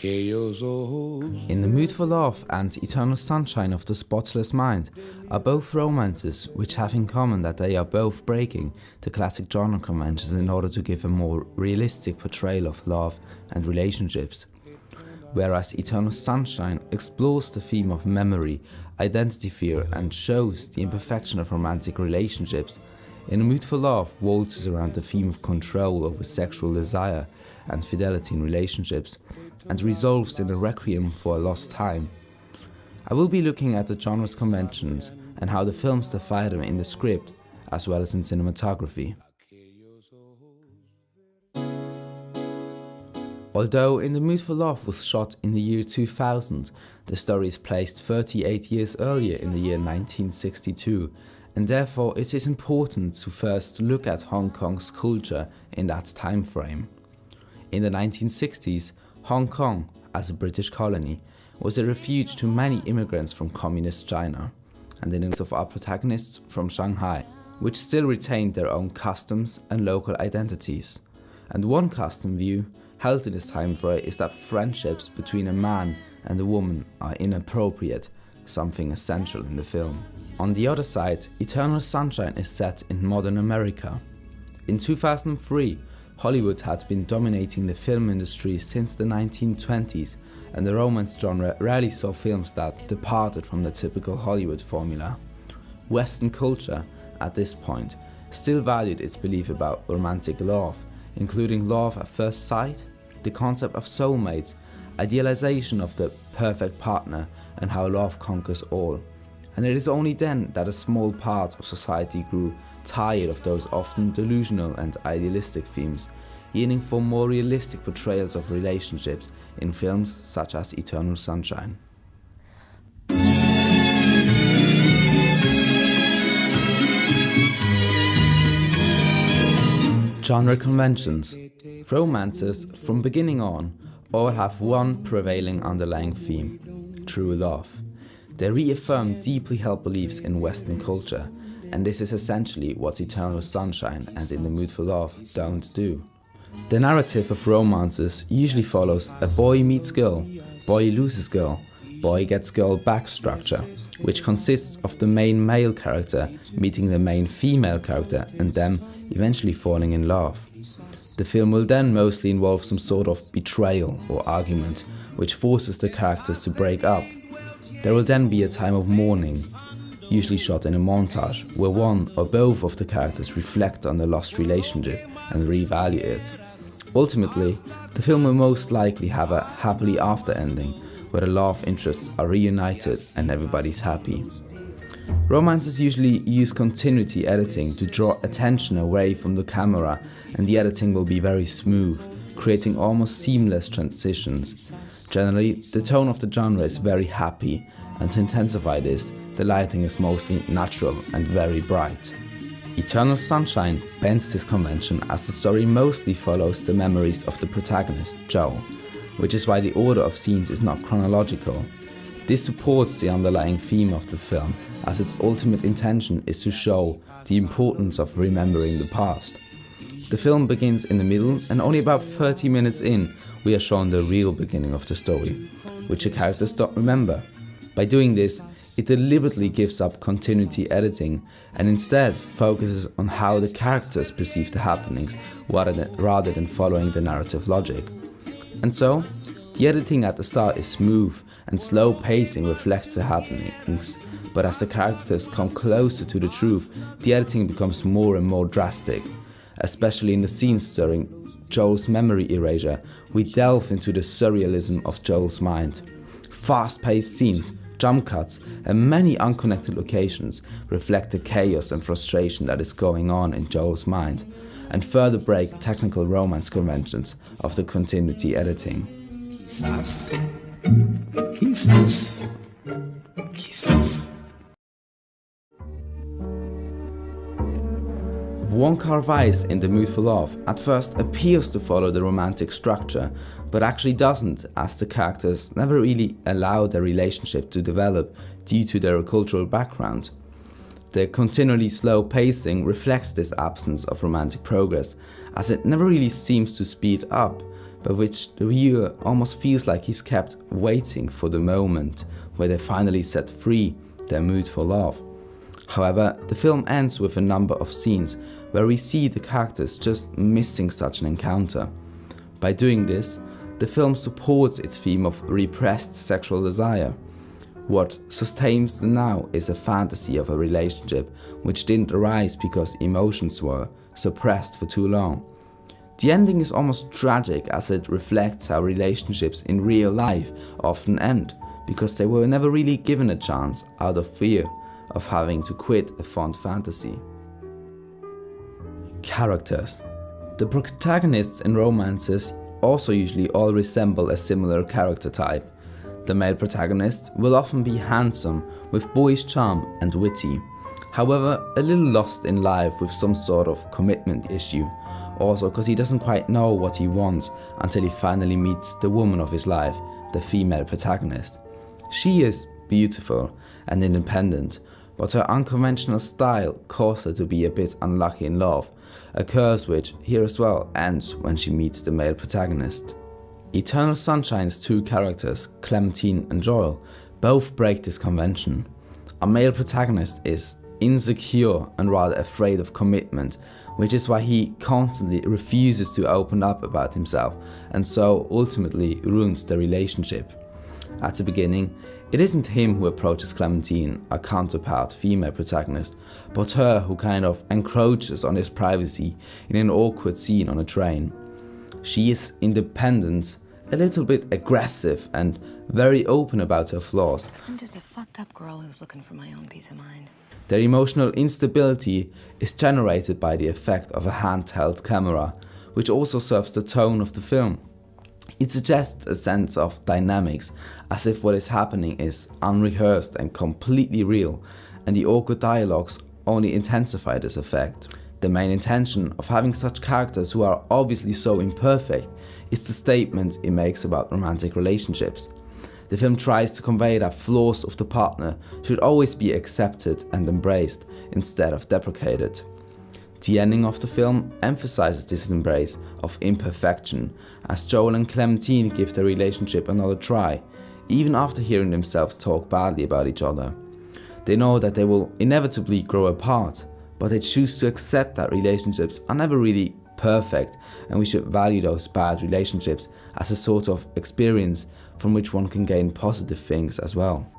In the Mood for Love and Eternal Sunshine of the Spotless Mind are both romances which have in common that they are both breaking the classic genre conventions in order to give a more realistic portrayal of love and relationships. Whereas Eternal Sunshine explores the theme of memory, identity fear, and shows the imperfection of romantic relationships, In A Mood for Love waltzes around the theme of control over sexual desire and fidelity in relationships, and resolves in a requiem for a lost time. I will be looking at the genre's conventions and how the films defy them in the script, as well as in cinematography. Although In the Mood for Love was shot in the year 2000, the story is placed 38 years earlier in the year 1962, and therefore it is important to first look at Hong Kong's culture in that time frame. In the 1960s, Hong Kong, as a British colony, was a refuge to many immigrants from communist China, and the names of our protagonists from Shanghai, which still retained their own customs and local identities. And one custom view held in this time frame is that friendships between a man and a woman are inappropriate, something essential in the film. On the other side, Eternal Sunshine is set in modern America. In 2003, Hollywood had been dominating the film industry since the 1920s, and the romance genre rarely saw films that departed from the typical Hollywood formula. Western culture, at this point, still valued its belief about romantic love, including love at first sight, the concept of soulmates, idealization of the perfect partner, and how love conquers all. And it is only then that a small part of society grew tired of those often delusional and idealistic themes, yearning for more realistic portrayals of relationships in films such as Eternal Sunshine. Genre conventions. Romances, from beginning on, all have one prevailing underlying theme: true love. They reaffirm deeply held beliefs in Western culture, and this is essentially what Eternal Sunshine and In the Mood for Love don't do. The narrative of romances usually follows a boy meets girl, boy loses girl, boy gets girl back structure, which consists of the main male character meeting the main female character and them eventually falling in love. The film will then mostly involve some sort of betrayal or argument, which forces the characters to break up. There will then be a time of mourning, usually shot in a montage, where one or both of the characters reflect on the lost relationship and reevaluate it. Ultimately, the film will most likely have a happily after ending, where the love interests are reunited and everybody's happy. Romances usually use continuity editing to draw attention away from the camera, and the editing will be very smooth, creating almost seamless transitions. Generally, the tone of the genre is very happy, and to intensify this, the lighting is mostly natural and very bright. Eternal Sunshine bends this convention as the story mostly follows the memories of the protagonist, Joel, which is why the order of scenes is not chronological. This supports the underlying theme of the film, as its ultimate intention is to show the importance of remembering the past. The film begins in the middle, and only about 30 minutes in, we are shown the real beginning of the story, which the characters don't remember. By doing this, it deliberately gives up continuity editing and instead focuses on how the characters perceive the happenings rather than following the narrative logic. And so, the editing at the start is smooth and slow pacing reflects the happenings, but as the characters come closer to the truth, the editing becomes more and more drastic. Especially in the scenes during Joel's memory erasure, we delve into the surrealism of Joel's mind. Fast-paced scenes, jump cuts, and many unconnected locations reflect the chaos and frustration that is going on in Joel's mind, and further break technical romance conventions of the continuity editing. Wong Kar-wai's In the Mood for Love at first appears to follow the romantic structure, but actually doesn't, as the characters never really allow their relationship to develop due to their cultural background. The continually slow pacing reflects this absence of romantic progress, as it never really seems to speed up, but which the viewer almost feels like he's kept waiting for the moment where they finally set free their mood for love. However, the film ends with a number of scenes where we see the characters just missing such an encounter. By doing this, the film supports its theme of repressed sexual desire. What sustains the now is a fantasy of a relationship which didn't arise because emotions were suppressed for too long. The ending is almost tragic as it reflects how relationships in real life often end because they were never really given a chance out of fear of having to quit a fond fantasy. Characters. The protagonists in romances also usually all resemble a similar character type. The male protagonist will often be handsome, with boyish charm and witty, however a little lost in life with some sort of commitment issue, also because he doesn't quite know what he wants until he finally meets the woman of his life, the female protagonist. She is beautiful and independent, but her unconventional style caused her to be a bit unlucky in love, a curse which, here as well, ends when she meets the male protagonist. Eternal Sunshine's two characters, Clementine and Joel, both break this convention. Our male protagonist is insecure and rather afraid of commitment, which is why he constantly refuses to open up about himself and so ultimately ruins the relationship. At the beginning, it isn't him who approaches Clementine, a counterpart female protagonist, but her who kind of encroaches on his privacy in an awkward scene on a train. She is independent, a little bit aggressive and very open about her flaws. I'm just a fucked up girl who's looking for my own peace of mind. Their emotional instability is generated by the effect of a handheld camera, which also serves the tone of the film. It suggests a sense of dynamics, as if what is happening is unrehearsed and completely real, and the awkward dialogues only intensify this effect. The main intention of having such characters who are obviously so imperfect is the statement it makes about romantic relationships. The film tries to convey that flaws of the partner should always be accepted and embraced instead of deprecated. The ending of the film emphasizes this embrace of imperfection, as Joel and Clementine give their relationship another try, even after hearing themselves talk badly about each other. They know that they will inevitably grow apart, but they choose to accept that relationships are never really perfect, and we should value those bad relationships as a sort of experience from which one can gain positive things as well.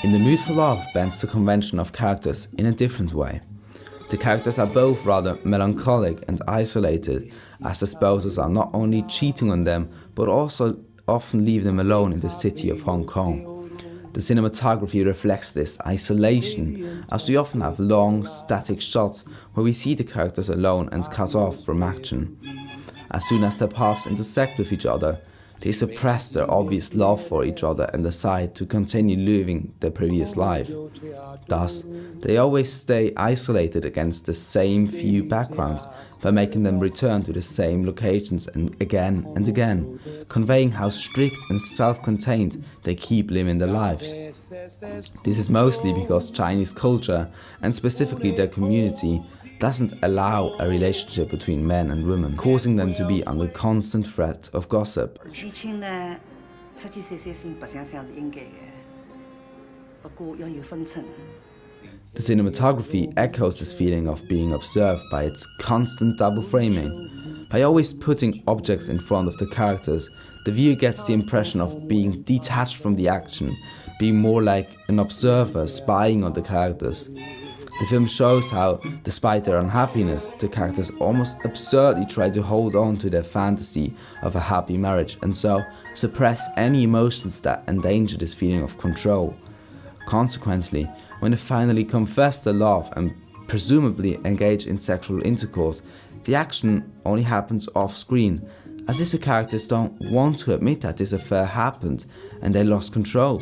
In the Mood for Love bends the convention of characters in a different way. The characters are both rather melancholic and isolated, as the spouses are not only cheating on them, but also often leave them alone in the city of Hong Kong. The cinematography reflects this isolation, as we often have long, static shots where we see the characters alone and cut off from action. As soon as their paths intersect with each other, they suppress their obvious love for each other and decide to continue living their previous life. Thus, they always stay isolated against the same few backgrounds by making them return to the same locations and again, conveying how strict and self-contained they keep living their lives. This is mostly because Chinese culture, and specifically their community, doesn't allow a relationship between men and women, causing them to be under constant threat of gossip. The cinematography echoes this feeling of being observed by its constant double framing. By always putting objects in front of the characters, the viewer gets the impression of being detached from the action, being more like an observer spying on the characters. The film shows how, despite their unhappiness, the characters almost absurdly try to hold on to their fantasy of a happy marriage and so suppress any emotions that endanger this feeling of control. Consequently, when they finally confess their love and presumably engage in sexual intercourse, the action only happens off-screen, as if the characters don't want to admit that this affair happened and they lost control.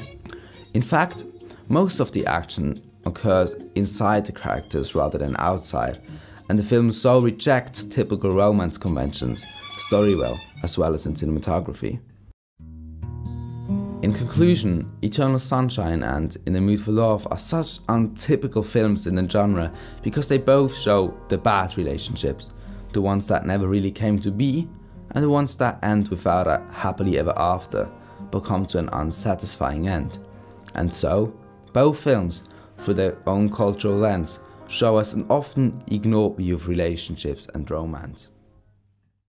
In fact, most of the action occurs inside the characters rather than outside, and the film so rejects typical romance conventions, storywell as well as in cinematography. In conclusion, Eternal Sunshine and In the Mood for Love are such untypical films in the genre because they both show the bad relationships, the ones that never really came to be, and the ones that end without a happily ever after, but come to an unsatisfying end. And so, both films, through their own cultural lens, show us an often ignored view of relationships and romance.